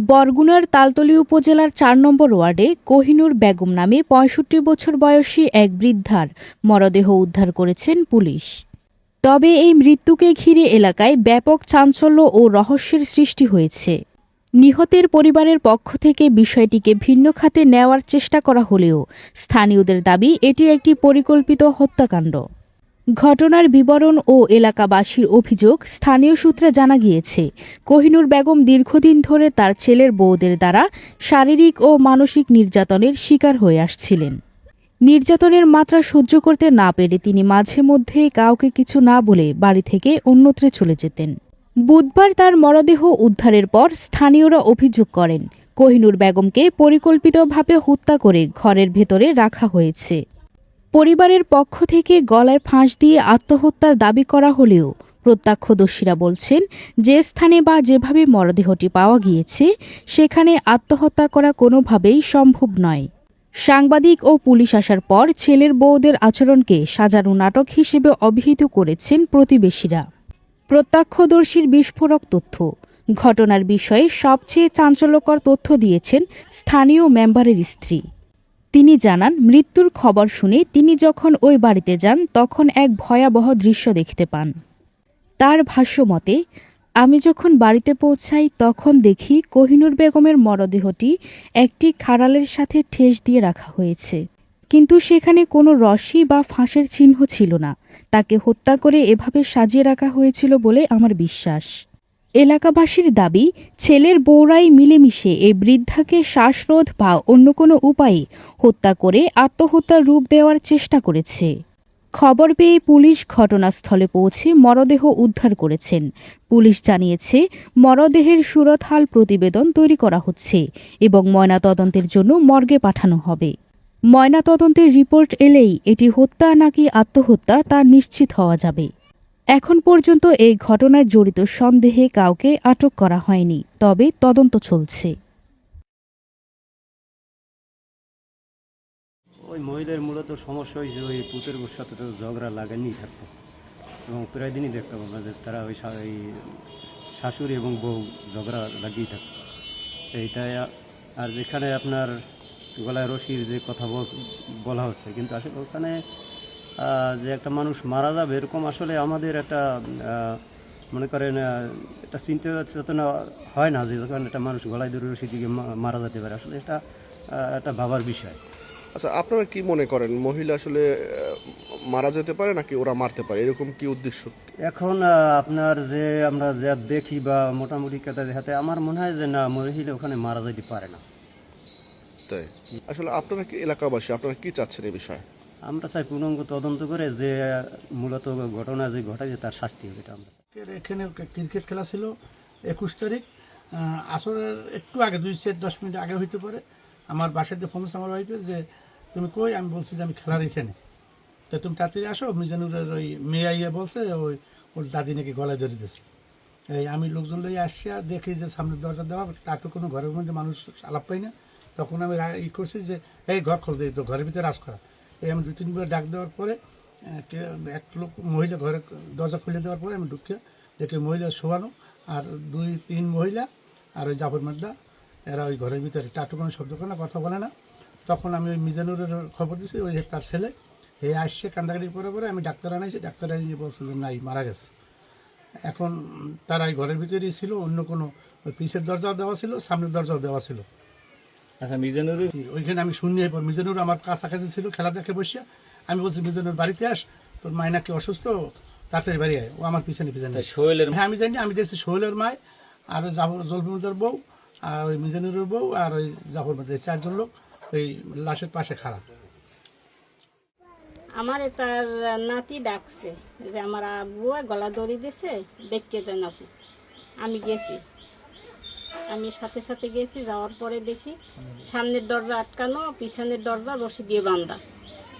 বরগুনার তালতলী উপজেলার ৪ নম্বর ওয়ার্ডে কোহিনুর বেগম নামে ৬৫ বছর বয়সী এক বৃদ্ধার মরদেহ উদ্ধার করেছেন পুলিশ। তবে এই মৃত্যুকে ঘিরে এলাকায় ব্যাপক চাঞ্চল্য ও রহস্যের সৃষ্টি হয়েছে। নিহতের পরিবারের পক্ষ থেকে বিষয়টিকে ভিন্ন খাতে নেওয়ার চেষ্টা করা হলেও স্থানীয়দের দাবি এটি একটি পরিকল্পিত হত্যাকাণ্ড। ঘটনার বিবরণ ও এলাকাবাসীর অভিযোগ, স্থানীয় সূত্রে জানা গিয়েছে কোহিনুর বেগম দীর্ঘদিন ধরে তার ছেলের বউদের দ্বারা শারীরিক ও মানসিক নির্যাতনের শিকার হয়ে আসছিলেন। নির্যাতনের মাত্রা সহ্য করতে না পেরে তিনি মাঝে মধ্যে কাউকে কিছু না বলে বাড়ি থেকে অন্যত্রে চলে যেতেন। বুধবার তার মরদেহ উদ্ধারের পর স্থানীয়রা অভিযোগ করেন কোহিনুর বেগমকে পরিকল্পিতভাবে হত্যা করে ঘরের ভেতরে রাখা হয়েছে। পরিবারের পক্ষ থেকে গলায় ফাঁস দিয়ে আত্মহত্যার দাবি করা হলেও প্রত্যক্ষদর্শীরা বলছেন যে স্থানে বা যেভাবে মরদেহটি পাওয়া গিয়েছে সেখানে আত্মহত্যা করা কোনোভাবেই সম্ভব নয়। সাংবাদিক ও পুলিশ আসার পর ছেলের বউদের আচরণকে সাজানো নাটক হিসেবে অভিহিত করেছেন প্রতিবেশীরা। প্রত্যক্ষদর্শীর বিস্ফোরক তথ্য। ঘটনার বিষয়ে সবচেয়ে চাঞ্চল্যকর তথ্য দিয়েছেন স্থানীয় মেম্বারের স্ত্রী। তিনি জানান, মৃত্যুর খবর শুনে তিনি যখন ওই বাড়িতে যান তখন এক ভয়াবহ দৃশ্য দেখতে পান। তার ভাষ্যমতে, আমি যখন বাড়িতে পৌঁছাই তখন দেখি কোহিনুর বেগমের মরদেহটি একটি খাড়ালের সাথে ঠেস দিয়ে রাখা হয়েছে, কিন্তু সেখানে কোনো রশি বা ফাঁসের চিহ্ন ছিল না। তাকে হত্যা করে এভাবে সাজিয়ে রাখা হয়েছিল বলে আমার বিশ্বাস। এলাকাবাসীর দাবি, ছেলের বউরাই মিলেমিশে এই বৃদ্ধাকে শ্বাসরোধ বা অন্য কোনো উপায়ে হত্যা করে আত্মহত্যার রূপ দেওয়ার চেষ্টা করেছে। খবর পেয়ে পুলিশ ঘটনাস্থলে পৌঁছে মরদেহ উদ্ধার করেছেন। পুলিশ জানিয়েছে মরদেহের সুরতহাল প্রতিবেদন তৈরি করা হচ্ছে এবং ময়নাতদন্তের জন্য মর্গে পাঠানো হবে। ময়নাতদন্তের রিপোর্ট এলেই এটি হত্যা নাকি আত্মহত্যা তা নিশ্চিত হওয়া যাবে। এখন পর্যন্ত এই ঘটনায় জড়িত সন্দেহে কাউকে আটক করা হয়নি, তবে তদন্ত চলছে। ওই মহিলার মূলত সমস্যা হয়েছে ওই পুতের সাথে তো ঝগড়া লাগানিই থাকতো এবং প্রায় দিনই দেখতাম আমরা যে তারা ওই শাশুড়ি এবং বউ ঝগড়া লাগিয়েই থাকতো এইটাই। আর যেখানে আপনার গলায় রশির যে কথা বলা হচ্ছে, কিন্তু আসলে ওখানে যে একটা মানুষ মারা যাবে এরকম আসলে আমাদের একটা মনে করেন একটা চিন্তা চেতনা হয় না যে যখন একটা মানুষ গলায় ধরে রশি দিকে মারা যেতে পারে। আসলে এটা একটা ভাবার বিষয়। আচ্ছা, আপনারা কি মনে করেন মহিলা আসলে মারা যেতে পারে নাকি ওরা মারতে পারে, এরকম কি উদ্দেশ্য? এখন আপনার যে আমরা যা দেখি বা মোটামুটি কথা দেখাতে আমার মনে হয় যে না, মহিলা ওখানে মারা যেতে পারে না। তাই আসলে আপনারা কি এলাকাবাসী, আপনারা কি চাচ্ছেন এই বিষয়ে? আমরা চাই পূর্ণাঙ্গ তদন্ত করে যে মূলত ঘটনা যে ঘটায় তার শাস্তি হবে, এটা আমরা চাই। এখানে ক্রিকেট খেলা ছিল 21 তারিখ আসরের একটু আগে 2-10 মিনিট আগে হইতে পারে। আমার বাসাতে ফোন আছে আমার ওয়াইফে যে তুমি কই, আমি বলছি যে আমি খেলার এখানে, তো তুমি তাড়াতাড়ি আসো। মিজানুরের ওই মেয়ে আইয়া বলছে ওর দাদি নাকি গলায় ধরে দিয়েছে। এই আমি লোকজন লইয়া আসছি আর দেখি যে সামনের দরজা দেওয়া, টাটু কোনো ঘরের মধ্যে মানুষ আলাপ পাই না। তখন আমি করছি যে এই ঘর খোল দিই, তো ঘরের ভিতরে রাজ করা। এই আমি 2-3 বার ডাক দেওয়ার পরে এক লোক মহিলা ঘরে দরজা খুলে দেওয়ার পরে আমি ঢুকে দেখি মহিলা শোয়ানো, আর 2-3 মহিলা আর ওই জাফর মাদ্দা এরা ওই ঘরের ভিতরে টাটু কোনো শব্দ করে না, কথা বলে না। তখন আমি ওই মিজানুরের খবর দিয়েছি, ওই তার ছেলে হে আসছে কান্দাকাটি পরে আমি ডাক্তার আনাইছি। ডাক্তার আনিয়ে বলছে যে নাই, মারা গেছে। এখন তারা এই ঘরের ভিতরেই ছিল, অন্য কোনো ওই পিছের দরজাও দেওয়া ছিল, সামনের দরজাও দেওয়া ছিল। আচ্ছা, মিজানুর ওইখানে আমি শুনি পর মিজানুর আমার কাছাকাছি ছিল, খেলা দেখে বসিয়া আমি বলছি মিজানুর বাড়িতে আস, তোর মায় নাকি অসুস্থ, তাড়াতাড়ি বাড়ি আয়। ও আমার পিছনে সোহেলের হ্যাঁ আমি জানি, আমি দেখছি সোহেলের মায় আর ওই জলফিমুদ্দার বউ আর ওই মিজানুরের বউ আর ওই জাফর মধ্যে 4 জন লোক ওই লাশের পাশে খারাপ। আমার তার নাতি ডাকছে যে আমার আব্বু গলা দড়ি দিছে, দেখতে যান আপনি। আমি গেছি, আমি সাথে সাথে গেছি। যাওয়ার পরে দেখি সামনের দরজা আটকানো, পিছনের দরজা রশি দিয়ে বাঁধা,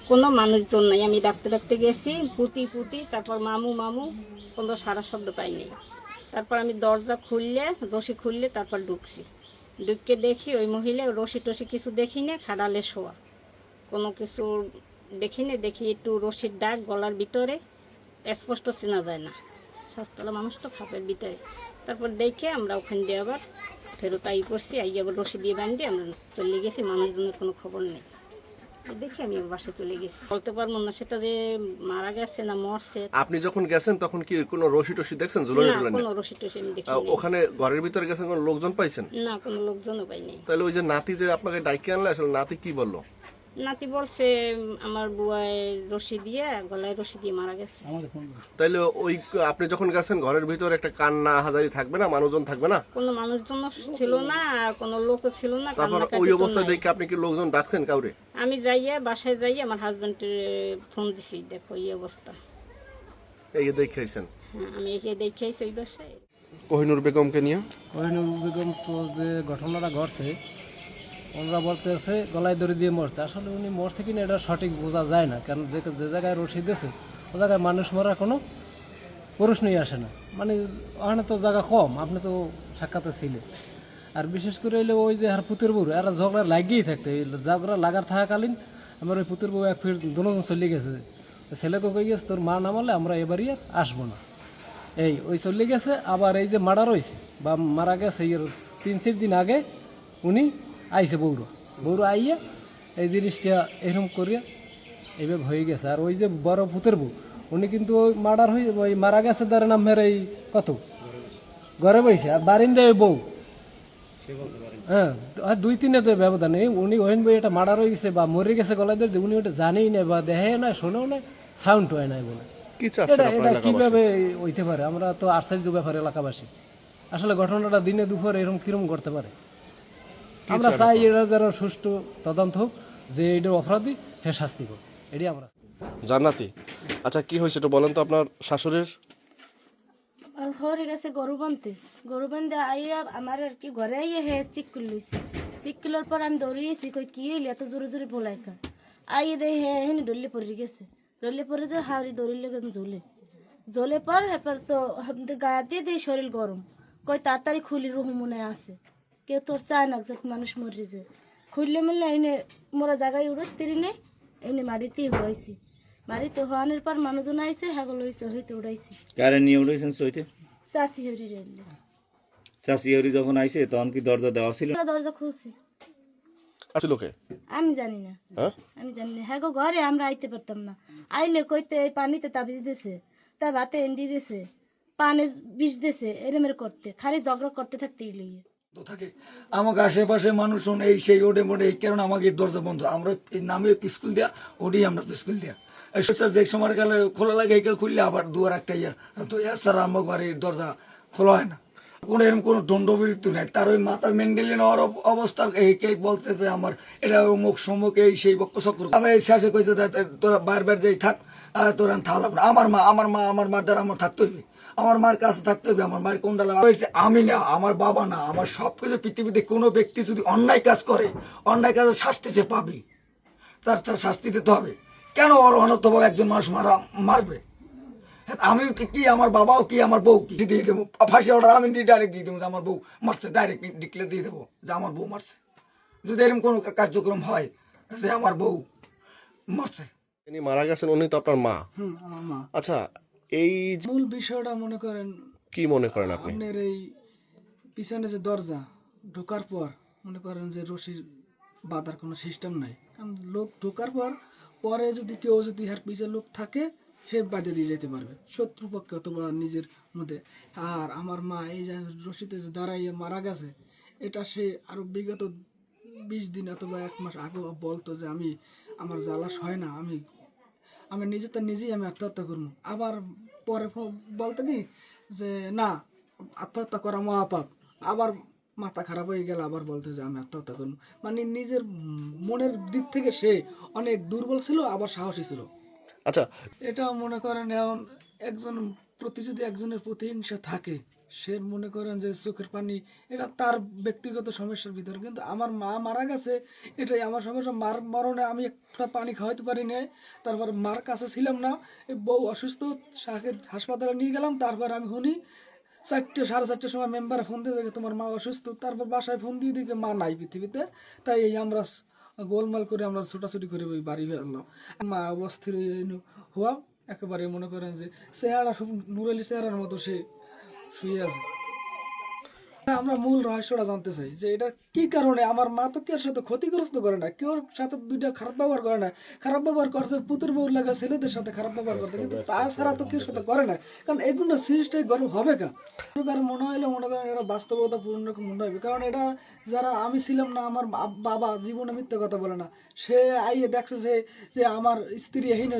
কোনো মানুষজন নাই। আমি ডাকতে গেছি, পুতি, তারপর মামু, কোনো সারা শব্দ পাইনি। তারপর আমি দরজা খুললে, রশি খুললে তারপর ঢুকে দেখি ওই মহিলা রশি টশি কিছু দেখি না, খাড়ালে শোয়া, কোনো কিছু দেখি না। দেখি একটু রশির দাগ গলার ভিতরে, স্পষ্ট চেনা যায় না, স্বাস্থ্যলা মানুষ তো খাপের ভিতরে। তারপর দেখে আমরা ওখান দিয়ে আবার ফেরত আই করছি, আই আবার রশি দিয়ে বান্ধি আমরা চলে গেছি, মানুষজনের কোনো খবর নেই। দেখি আমি বাসে চলে গেছি, বলতে পারবো না সেটা যে মারা গেছে না মরছে। আপনি যখন গেছেন তখন কি কোনো রশি টসি দেখছেন ঝুলানি না, টুলানি? কোনো রশি টসি আমি দেখি ওখানে ঘরের ভিতরে গেছেন, কোনো লোকজন পাইছেন? না, কোনো লোকজনও পাইনি। তাহলে ওই যে নাতি যে আপনাকে ডাইকে আনলে, আসলে নাতি কি বললো? নাতি বলছে আমার বুয়ায় রশি দিয়ে গলায় রশি দিয়ে মারা গেছে। তাইলে ওই আপনি যখন গেছেন ঘরের ভিতরে একটা কান্না হাজারি থাকবে না, মানুষজন থাকবে না? কোনো মানুষজন ছিল না আর কোনো লোকও ছিল না। তারপর কান্নাকাটি ওই তো অবস্থা নাই। দেখে আপনি কি লোকজন ডাকছেন কাউরে? আমি যাইয়া বাসায় যাইয়া আমার হাজবেন্ডের ফোন দিছি, দেখো এই অবস্থা। এই যে দেখাইছেন। হ্যাঁ, আমি একে দেখাইছি ওই বাসায়। কোহিনুর বেগমকে নিয়ে কোহিনুর বেগম তো যে ঘটনাটা ঘটছে, ওনারা বলতেছে গলায় দড়ি দিয়ে মরছে। আসলে উনি মরছে কিনা এটা সঠিক বোঝা যায় না, কারণ যে যে জায়গায় রশি দিয়েছে ও জায়গায় মানুষ মরার কোনো প্রশ্নই আসে না। মানে ওখানে তো জায়গা কম, আপনি তো সাক্ষাতে ছিলেন। আর বিশেষ করে হইলে ওই যে আর পুতুর বউ এরা ঝগড়া লাগিয়েই থাকতো। এই ঝগড়া লাগার থাকাকালীন আমার ওই পুতুর বউ এক ফির দুজন চলে গেছে, ছেলেকে কই গেছে তোর মা নামালে আমরা এবারই আর আসবো না, এই ওই চলে গেছে। আবার এই যে মারা রয়েছে বা মারা গেছে এর 3-4 দিন আগে উনি আইছে বৌর আইয়া এই জিনিসটা এরকম করিয়া এইভাবে হয়ে গেছে। আর ওই যে বড় পুতের বউ উনি কিন্তু ওই মার্ডার হয়ে ওই মারা গেছে তার নামের এই কত ঘরে বসে, আর বারিন্দায় বউ। হ্যাঁ, আর 2-3 তো ব্যবধান নেই। উনি ওহেন বই এটা মার্ডার হয়ে গেছে বা মরে গেছে গলায় ধরে, উনি ওটা জানেই না বা দেখে না শোনেও না, সাউন্ড হয় নাই বলে। কি চাচ্ছেন এটা আপনার এটা কিভাবে হইতে পারে? আমরা তো আশ্চর্য ব্যাপার এলাকাবাসী। আসলে ঘটনাটা দিনে দুপুরে এরকম কিরম করতে পারে? আমরা চাই এরা যারা সুষ্ঠু তদন্ত হোক, যে এটার অপরাধী হ্যাঁ শাস্তি হোক, এটাই আমরা। জান্নাতি, আচ্ছা কি হয়েছে এটা বলেন তো আপনার শাশুড়ির? আর ঘরে গেছে গরু বানতে আইয়া আমার আর কি ঘরে আইয়া হে চিক্কুল লইছে। চিক্কুলের পর আমি দৌড়িয়েছি, কই কি হইলি এত জোরে জোরে বলাইকা আইয়ে দেয় হে হেন ডলে পড়ে গেছে। ডলে পড়ে যে হাওড়ি দৌড়িলে জ্বলে পর এরপর তো গায়ে দিয়ে দিয়ে শরীর গরম, কই তাড়াতাড়ি খুলি রুহু মনে আছে কেউ তোর চায় না যে মানুষ মরে যে খুললে মিললে এনে মোরা জায়গায় উড়োত্তিরি নেই, এনে মারিতেই হয়েছি। বাড়িতে হওয়ানোর পর মানুষজন আইসে হাগল হয়েছে হইতে উড়াইছি। কারে নিয়ে উঠেছেন সইতে? চাষি হরি রেলে চাষিয়ারি যখন আইছে তখন কি দরজা দেওয়া ছিল? দরজা খুলছি, আছে লোকে আমি জানি না। হ্যাঁ আমি জানি না, হ্যাঁ গো ঘরে আমরা আইতে পারতাম না। আইলে কইতে এই পানিতে তাবিজ দিছে, তা ভাতে এন্ডি দিছে, পানে বিষ দিছে, এরমের করতে খালি ঝগড়া করতে থাকতে লইয়ে থাকে। আমাকে আশেপাশে মানুষজন এই সেই ওডে মোডে, কারণ আমাকে দরজা বন্ধ, আমরা এই নামে পিস্কুল দেয়া ওডি আমরা পিস্কুল দেয়া যে সময় গেলে খোলা লাগে, এই খুললে আবার দুয়ার একটা ইয়া তো ছাড়া আমার বাড়ির দরজা খোলা হয় না। কোনো এরকম কোনো দণ্ডবিরতি নেই। তার ওই মাথার মেন্ডেলি নেওয়ার অবস্থা এই কে বলতেছে আমার এটা অমুক সমুক এই সেই বক্ষ চক্র। আমার এই শেষে কইতে তোরা বার যেই থাক, তোরা থালা আমার মার দ্বারা আমার থাকতে হইবে, আমার মার কাছে থাকতে হবে। আমার মায়ের কোনটা হয়েছে আমি না, আমার বাবা না, আমার সবকিছু। পৃথিবীতে কোনো ব্যক্তি যদি অন্যায় কাজ করে, অন্যায় কাজের শাস্তি সে পাবে, তার শাস্তি দিতে হবে। কেন অনর্থভাবে একজন মানুষ মারবে? আমি কি আমার বাবাও কি আমার বউ কি দিয়ে দেবো ফাঁসি অর্ডার? আমি ডাইরেক্ট দিয়ে দেবো যে আমার বউ মারছে, ডাইরেক্ট ডিক্লেয়ার দিয়ে দেবো যে আমার বউ মারছে। যদি এরকম কোনো কার্যক্রম হয় যে আমার বউ মারছে। ইনি মারা গেছেন, উনি তো আপনার মা। আমার মা। আচ্ছা, এই মূল বিষয়টা মনে করেন কি মনে করেন আপনি? আপনার এই পিছনে যে দরজা ঢোকার পর মনে করেন যে রশির বাঁধার কোনো সিস্টেম নাই, কারণ লোক ঢোকার পর পরে যদি কেউ যদি হার পিছে লোক থাকে সে বাঁধে দিয়ে যেতে পারবে, শত্রুপক্ষে অথবা নিজের মধ্যে। আর আমার মা এই যে রশিতে যে দাঁড়াইয়ে মারা গেছে, এটা সে আরও বিগত 20 দিন অথবা 1 মাস আগে বলতো যে আমি আমার জ্বালাস হয় না, আমি নিজেই আমি আত্মহত্যা করবো। আবার পরে বলতো কি যে না আত্মহত্যা করা মহাপাপ। আবার মাথা খারাপ হয়ে গেল, আবার বলতো যে আমি আত্মহত্যা করবো। মানে নিজের মনের দিক থেকে সে অনেক দুর্বল ছিল, আবার সাহসী ছিল। আচ্ছা, এটা মনে করেন এখন একজন প্রতি যদি একজনের প্রতিহিংসা থাকে, সে মনে করেন যে চোখের পানি, এটা তার ব্যক্তিগত সমস্যার ভিতরে। কিন্তু আমার মা মারা গেছে, এটাই আমার সমস্যা। মার মরণে আমি একটা পানি খাওয়াইতে পারি নাই, তারপর মার কাছে ছিলাম না, বউ অসুস্থ, হাসপাতালে নিয়ে গেলাম। তারপর আমি শুনি 4:30 সময় মেম্বারে ফোন দিয়ে দেখে তোমার মা অসুস্থ। তারপর বাসায় ফোন দিয়ে দিকে মা নাই পৃথিবীতে। তাই এই আমরা গোলমাল করে আমরা ছোটাছুটি করে ওই বাড়ি হয়ে আনলাম। মা অস্থির হওয়া একেবারে মনে করেন যে চেহারা সব নুরালি চেহারার মতো সে শুয়ে আছে। আমরা মূল রহস্যটা জানতে চাই যে এটা কি কারণে। আমার মা তো কেউ সাথে ক্ষতিগ্রস্ত করে না, কেউ সাথে দুইটা খারাপ ব্যবহার করে না। খারাপ ব্যবহার করছে পুতুর বউ লাগা ছেলেদের সাথে খারাপ ব্যবহার করতে, কিন্তু তাছাড়া তো কেউ সাথে করে না। কারণ এগুলো সিরিজটাই গর্ব হবে কেন? কারণ মনে হইলে মনে করেন এটা বাস্তবতা পূর্ণ মনে হবে। কারণ এটা যারা আমি ছিলাম না, আমার বাবা জীবনে মিথ্যে কথা বলে না। সে আইয়ে দেখছে যে আমার স্ত্রী এখানে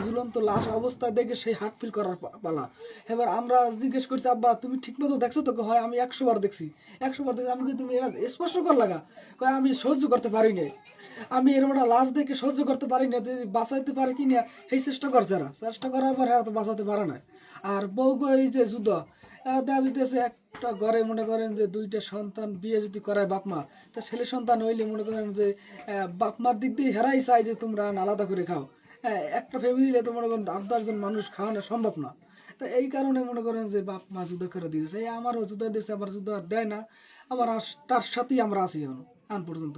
ঝুলন্ত লাশ অবস্থায় দেখে সেই হার্ট ফিল করার পালা। এবার আমরা জিজ্ঞেস করছি, আব্বা তুমি ঠিক মতো দেখছো তো? হয় আমি 100 বার দেখছি, 100 বার দেখছি। আমি কি তুমি এটা স্পর্শ কর লাগা? কয় আমি সহ্য করতে পারি না, আমি এরকম একটা লাশ দেখে সহ্য করতে পারি না, যদি বাঁচাইতে পারে কি না সেই চেষ্টা করছে। এরা চেষ্টা করার পর এরা তো বাঁচাতে পারে না। আর বউ এই যে যুদ্ধ, এরা দেখা যেতেছে একটা ঘরে মনে করেন যে 2টা সন্তান বিয়ে যদি করায় বাপ মা, তা ছেলে সন্তান হইলে মনে করেন যে বাপ মার দিক দিয়ে হেরাই চাই যে তোমরা আলাদা করে খাও। একটা ফ্যামিলিতে তো মনে করেন 8-10 জন মানুষ খাওয়ানো সম্ভব না। তো এই কারণে মনে করেন যে বাপ মা যুদ্ধ করে দিয়েছে। আমারও যুদ্ধ দিয়েছে, আবার যুদ্ধ আর দেয় না, আবার তার সাথেই আমরা আছি এখন আন পর্যন্ত।